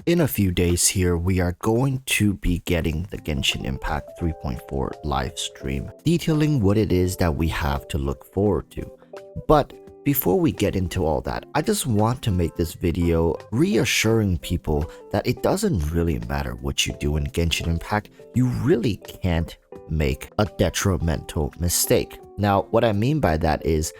In a few days here, we are going to be getting the Genshin Impact 3.4 live stream, detailing what it is that we have to look forward to. But before we get into all that, I just want to make this video reassuring people that it doesn't really matter what you do in Genshin Impact, you really can't make a detrimental mistake. Now, what I mean by that is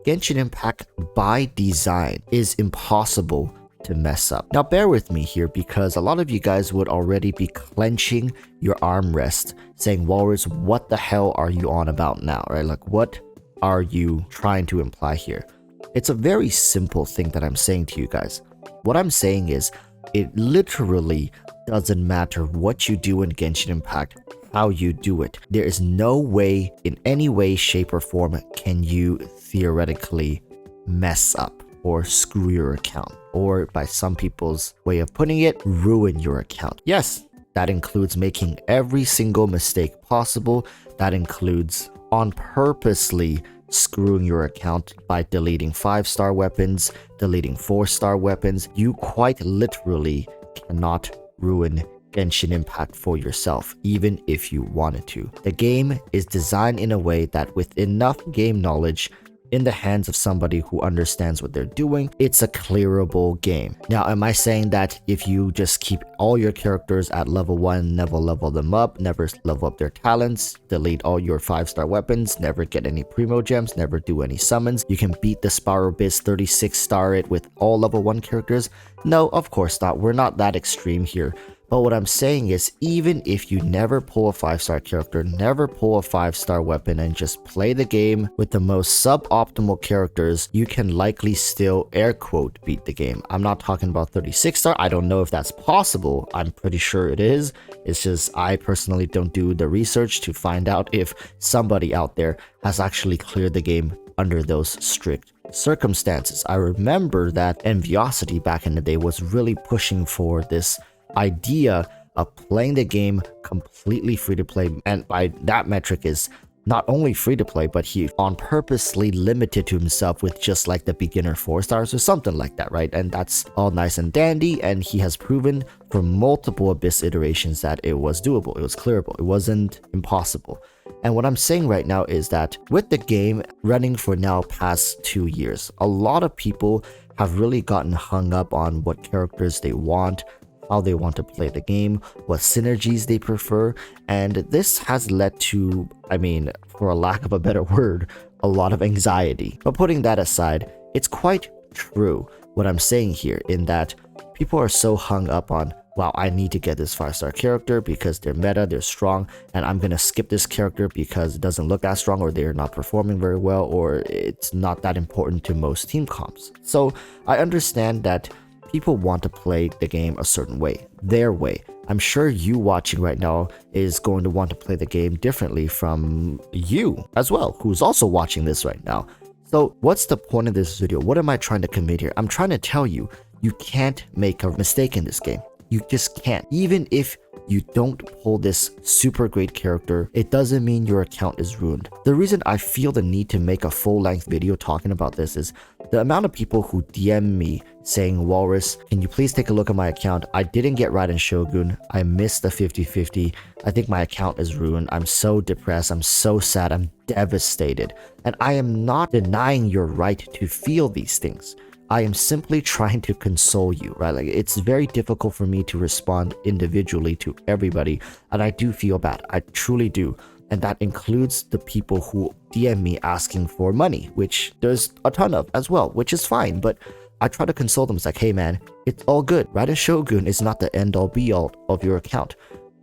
Genshin Impact by design is impossible to mess up. Now bear with me here because a lot of you guys would already be clenching your armrest saying, Walrus, what the hell are you on about now, right? Like, what are you trying to imply here? It's a very simple thing that I'm saying to you guys. What I'm saying is it literally doesn't matter what you do in Genshin Impact, how you do it. There is no way, in any way, shape, or form can you theoretically mess up or screw your account, or by some people's way of putting it, ruin your account. Yes, that includes making every single mistake possible. That includes on purposely screwing your account by deleting 5-star weapons, deleting 4-star weapons. You quite literally cannot ruin Genshin Impact for yourself, even if you wanted to. The game is designed in a way that with enough game knowledge in the hands of somebody who understands what they're doing, it's a clearable game. Now, am I saying that if you just keep all your characters at level 1, never level them up, never level up their talents, delete all your 5-star weapons, never get any primo gems, never do any summons, you can beat the Spiral Biz 36-star it with all level 1 characters? No, of course not. We're not that extreme here. But what I'm saying is, even if you never pull a 5-star character, never pull a 5-star weapon, and just play the game with the most suboptimal characters, you can likely still, air quote, beat the game. I'm not talking about 36-star. I don't know if that's possible. I'm pretty sure it is. It's just I personally don't do the research to find out if somebody out there has actually cleared the game under those strict circumstances. I remember that Envyosity back in the day was really pushing for this idea of playing the game completely free to play, and by that metric is not only free to play, but he on purposely limited to himself with just like the beginner 4 stars or something like that, right? And that's all nice and dandy, and he has proven for multiple Abyss iterations that it was doable, it was clearable, it wasn't impossible. And what I'm saying right now is that with the game running for now past 2 years, a lot of people have really gotten hung up on what characters they want, how they want to play the game, what synergies they prefer, and this has led to, I mean, for a lack of a better word, a lot of anxiety. But putting that aside, it's quite true what I'm saying here, in that people are so hung up on, wow, I need to get this 5-star character because they're meta, they're strong, and I'm gonna skip this character because it doesn't look as strong, or they're not performing very well, or it's not that important to most team comps. So I understand that people want to play the game a certain way, their way. I'm sure you watching right now is going to want to play the game differently from you as well, who's also watching this right now. So what's the point of this video? What am I trying to convey here? I'm trying to tell you, you can't make a mistake in this game. You just can't. Even if you don't pull this super great character, it doesn't mean your account is ruined. The reason I feel the need to make a full-length video talking about this is the amount of people who DM me saying, Walrus, can you please take a look at my account? I didn't get Raiden Shogun. I missed the 50-50. I think my account is ruined. I'm so depressed. I'm so sad. I'm devastated. And I am not denying your right to feel these things. I am simply trying to console you, right? Like, it's very difficult for me to respond individually to everybody, and I do feel bad. I truly do. And that includes the people who DM me asking for money, which there's a ton of as well, which is fine. But I try to console them. It's like, hey man, it's all good. Raiden Shogun is not the end all be all of your account.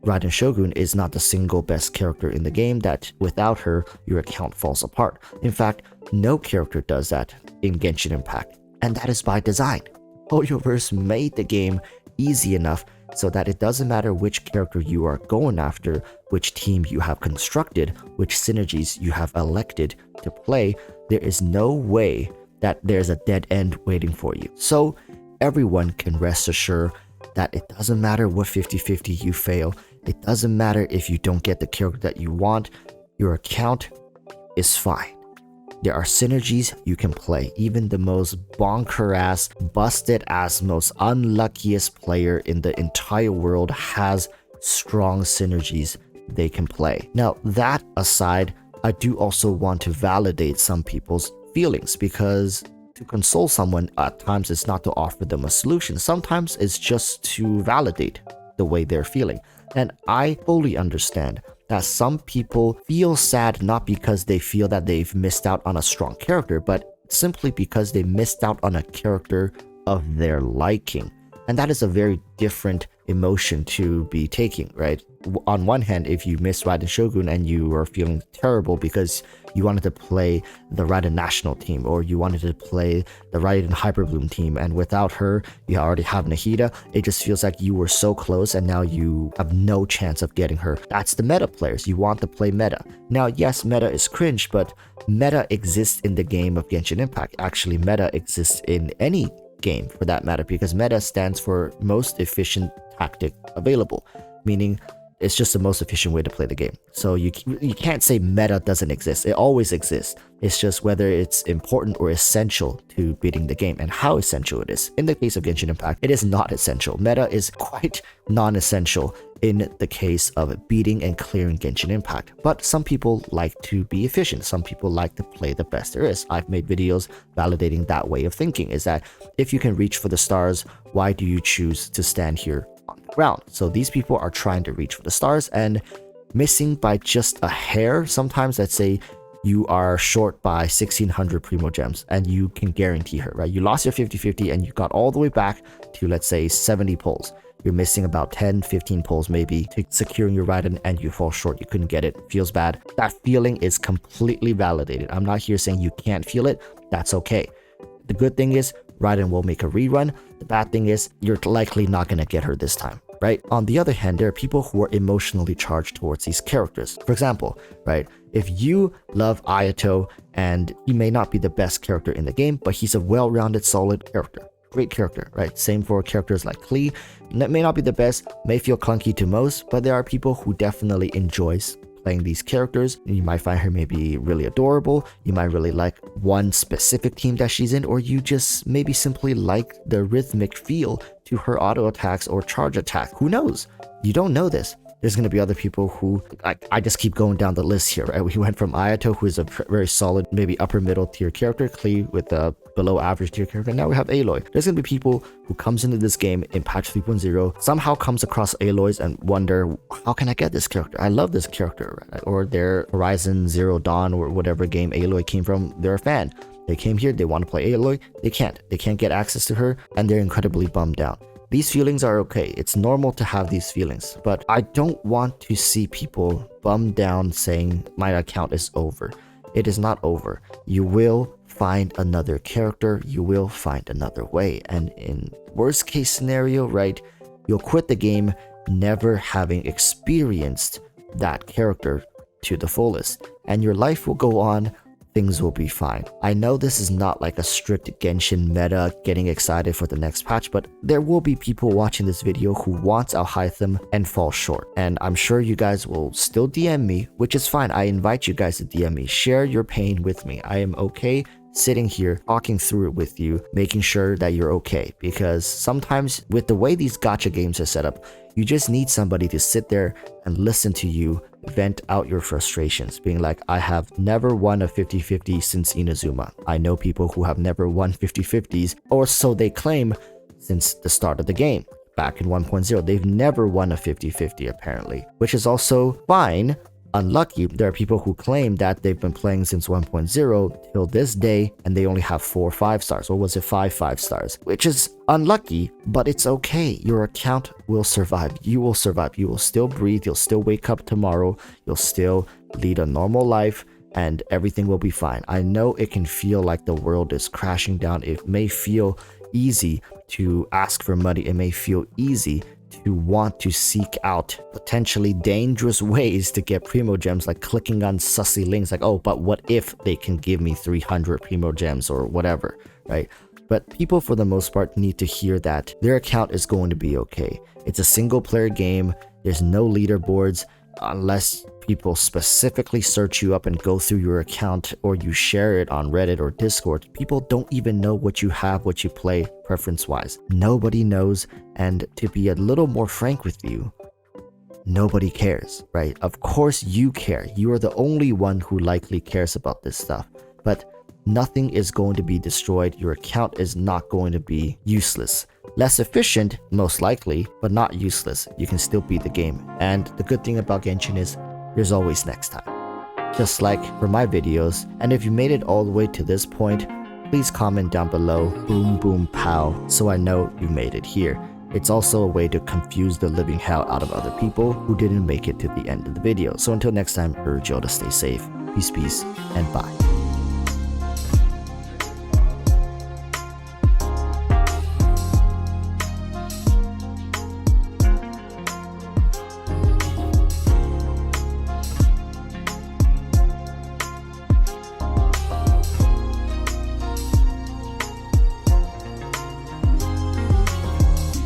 Raiden Shogun is not the single best character in the game that without her, your account falls apart. In fact, no character does that in Genshin Impact. And that is by design. EroticWalruss made the game easy enough so that it doesn't matter which character you are going after, which team you have constructed, which synergies you have elected to play, there is no way that there's a dead end waiting for you. So everyone can rest assured that it doesn't matter what 50-50 you fail, it doesn't matter if you don't get the character that you want, your account is fine. there are synergies you can play. Even the most bonker ass, busted ass, most unluckiest player in the entire world has strong synergies they can play. Now, that aside, I do also want to validate some people's feelings, because to console someone at times is not to offer them a solution. Sometimes it's just to validate the way they're feeling. And I fully understand that some people feel sad not because they feel that they've missed out on a strong character, but simply because they missed out on a character of their liking. And that is a very different emotion to be taking, right? On one hand, if you miss Raiden Shogun and you are feeling terrible because you wanted to play the Raiden national team, or you wanted to play the Raiden Hyperbloom team, and without her, you already have Nahida, it just feels like you were so close and now you have no chance of getting her. That's the meta players. You want to play meta. Now, yes, meta is cringe, but meta exists in the game of Genshin Impact. Actually, meta exists in any game for that matter, because meta stands for most efficient tactic available, meaning it's just the most efficient way to play the game. So you can't say meta doesn't exist. It always exists. It's just whether it's important or essential to beating the game, and how essential it is. In the case of Genshin Impact, it is not essential. Meta is quite non-essential in the case of beating and clearing Genshin Impact. But some people like to be efficient. Some people like to play the best there is. I've made videos validating that way of thinking, is that if you can reach for the stars, why do you choose to stand here on the ground? So these people are trying to reach for the stars and missing by just a hair. Sometimes, let's say you are short by 1600 primo gems and you can guarantee her, right? You lost your 50-50 and you got all the way back to, let's say, 70 pulls. You're missing about 10-15 pulls maybe to securing your Raiden, and you fall short. You couldn't get it. Feels bad. That feeling is completely validated. I'm not here saying you can't feel it. That's okay. The good thing is Raiden will make a rerun. The bad thing is you're likely not going to get her this time, right? On the other hand, there are people who are emotionally charged towards these characters. For example, right, if you love Ayato, and he may not be the best character in the game, but he's a well-rounded, solid character. Great character, right? Same for characters like Klee. That may not be the best, may feel clunky to most, but there are people who definitely enjoys playing these characters. You might find her maybe really adorable. You might really like one specific team that she's in, or you just maybe simply like the rhythmic feel to her auto attacks or charge attack. Who knows? You don't know this. There's going to be other people who, I just keep going down the list here, right? We went from Ayato, who is a very solid, maybe upper middle tier character, Klee with a below average tier character. Now we have Aloy. There's going to be people who comes into this game in patch 3.0, somehow comes across Aloys and wonder, how can I get this character? I love this character, right? Or their Horizon Zero Dawn or whatever game Aloy came from, they're a fan. They came here, they want to play Aloy, they can't get access to her, and they're incredibly bummed out. These feelings are okay. It's normal to have these feelings, but I don't want to see people bummed down saying my account is over. It is not over. You will find another character. You will find another way. And in worst case scenario, right, you'll quit the game never having experienced that character to the fullest, and your life will go on. Things will be fine. I know this is not like a strict Genshin meta getting excited for the next patch, but there will be people watching this video who wants Alhaitham and fall short. And I'm sure you guys will still DM me, which is fine. I invite you guys to DM me. Share your pain with me. I am okay sitting here talking through it with you, making sure that you're okay. Because sometimes with the way these gacha games are set up, you just need somebody to sit there and listen to you vent out your frustrations, being like, I have never won a 50-50 since Inazuma. I know people who have never won 50-50s, or so they claim, since the start of the game. Back in 1.0, they've never won a 50-50 apparently, which is also fine. Unlucky, there are people who claim that they've been playing since 1.0 till this day and they only have 4 5-stars, or was it 5 5-stars, which is unlucky, but it's okay. Your account will survive. You will survive. You will still breathe. You'll still wake up tomorrow. You'll still lead a normal life, and everything will be fine. I know it can feel like the world is crashing down. It may feel easy to ask for money. It may feel easy to want to seek out potentially dangerous ways to get primo gems, like clicking on sussy links like, oh, but what if they can give me 300 primo gems or whatever, right? But people for the most part need to hear that their account is going to be okay. It's a single player game. There's no leaderboards. unless people specifically search you up and go through your account, or you share it on Reddit or Discord, people don't even know what you have, what you play preference-wise. Nobody knows, and to be a little more frank with you, nobody cares, right? Of course you care. You are the only one who likely cares about this stuff, but nothing is going to be destroyed. Your account is not going to be useless. Less efficient, most likely, but not useless. You can still beat the game. And the good thing about Genshin is there's always next time. Just like for my videos, and if you made it all the way to this point, please comment down below, boom boom pow, so I know you made it here. It's also a way to confuse the living hell out of other people who didn't make it to the end of the video. So until next time, I urge you all to stay safe, peace, and bye.